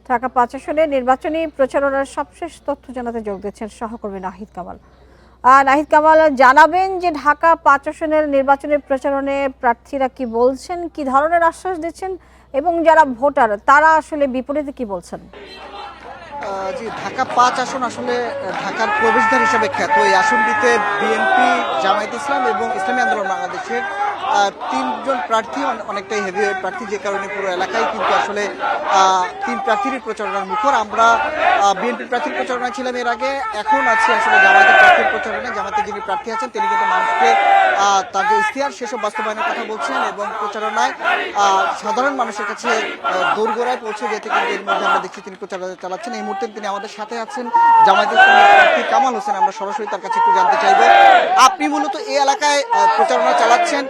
ঢাকা ৫ আসনে নির্বাচনী প্রচারণার সবশেষ তথ্য জানাতে যোগ দিচ্ছেন সহকর্মী নাহিদ কামাল। নাহিদ কামাল, জানাবেন যে ঢাকা ৫ আসনের নির্বাচনের প্রচারণে প্রার্থীরা কি বলছেন, কি ধরনের আশ্বাস দিচ্ছেন এবং যারা ভোটার তারা আসলে বিপরীতে কি বলছেন? জি, ঢাকা ৫ আসন আসলে ঢাকার প্রবেশদ্বার হিসেবে খ্যাত। এই আসনটিতে বিএনপি, জামায়াত ইসলাম এবং ইসলামী আন্দোলন বাংলাদেশের তিনজন প্রার্থী অনেকটাই হেভিওয়েট প্রার্থী, যে কারণে পুরো এলাকায় কিন্তু আসলে তিন প্রার্থীর প্রচারণার মুখর। আমরা বিএনপির প্রার্থীর প্রচারণায় ছিলাম এর আগে, এখন আছি আসলে জামায়াতের প্রার্থীর প্রচারণায়। জামায়াতের যিনি প্রার্থী আছেন তিনি কিন্তু মানুষকে তার যে ইশতেহার সেসব বাস্তবায়নের কথা বলছেন এবং প্রচারণায় সাধারণ মানুষের কাছে দোরগোড়ায় পৌঁছে যেতে কিন্তু এর মধ্যে আমরা দেখছি তিনি প্রচারণা চালাচ্ছেন। এই মুহূর্তে তিনি আমাদের সাথে আছেন জামায়াতের প্রার্থী কামাল হোসেন। আমরা সরাসরি তার কাছে একটু জানতে চাইবো, আপনি মূলত এই এলাকায় প্রচারণা চালাচ্ছেন,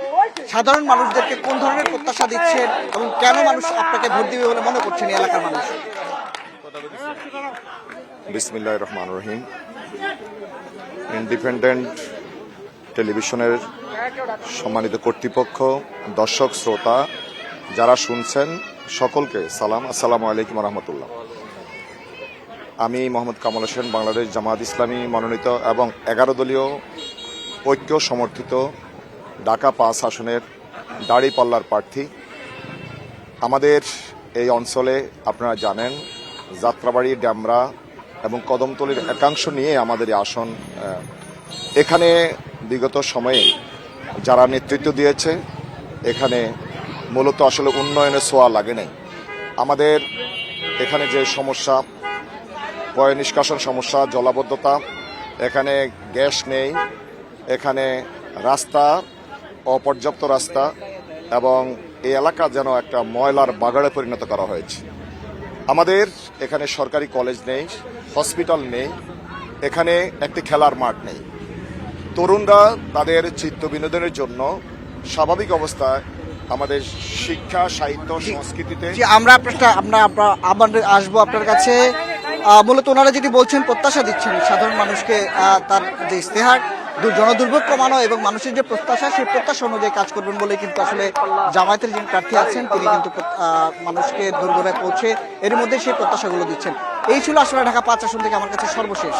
সাধারণ মানুষদেরকে কোন ধরনের প্রত্যাশা দিচ্ছেন এবং কেন মানুষ আপনাকে ভোট দিবে বলে মনে করছেন এই এলাকার মানুষ? বিসমিল্লাহির রহমানির রহিম। ইন্ডিপেন্ডেন্ট টেলিভিশনের সম্মানিত কর্তৃপক্ষ, দর্শক শ্রোতা যারা শুনছেন সকলকে সালাম, আসসালামু আলাইকুম রহমতুল্লাহ। আমি মোহাম্মদ কামাল হোসেন, বাংলাদেশ জামায়াত ইসলামী মনোনীত এবং 11 দলীয় ঐক্য সমর্থিত ঢাকা ৫ আসনের দাঁড়িপাল্লার প্রার্থী। আমাদের এই অঞ্চলে আপনারা জানেন যাত্রাবাড়ি, ড্যামরা এবং কদমতলীর একাংশ নিয়ে আমাদের এই আসন। এখানে বিগত সময়ে যারা নেতৃত্ব দিয়েছে এখানে মূলত আসলে উন্নয়নের ছোঁয়া লাগে নাই। আমাদের এখানে যে সমস্যা, পয় নিষ্কাশন সমস্যা, জলাবদ্ধতা, এখানে গ্যাস নেই, এখানে রাস্তা অপর্যাপ্ত রাস্তা এবং এই এলাকা যেন একটা ময়লার বাগাড়ে পরিণত করা হয়েছে। আমাদের এখানে সরকারি কলেজ নেই, হসপিটাল নেই, এখানে একটি খেলার মাঠ নেই। তরুণরা তাদের চিত্ত বিনোদনের জন্য স্বাভাবিক অবস্থায় আমাদের শিক্ষা, সাহিত্য, সংস্কৃতিতে আমরা আবার আসবো আপনার কাছে। মূলত ওনারা যেটি বলছেন, প্রত্যাশা দিচ্ছেন সাধারণ মানুষকে, তার যে ইশতেহার জনদুর্ভোগ কমানো এবং মানুষের যে প্রত্যাশা, সেই প্রত্যাশা অনুযায়ী কাজ করবেন বলে কিন্তু আসলে জামায়াতের যিনি প্রার্থী আছেন তিনি কিন্তু মানুষকে দোরগোড়ায় পৌঁছে এর মধ্যে সেই প্রত্যাশাগুলো দিচ্ছেন। এই ছিল আসলে ঢাকা ৫ আসন থেকে আমার কাছে সর্বশেষ।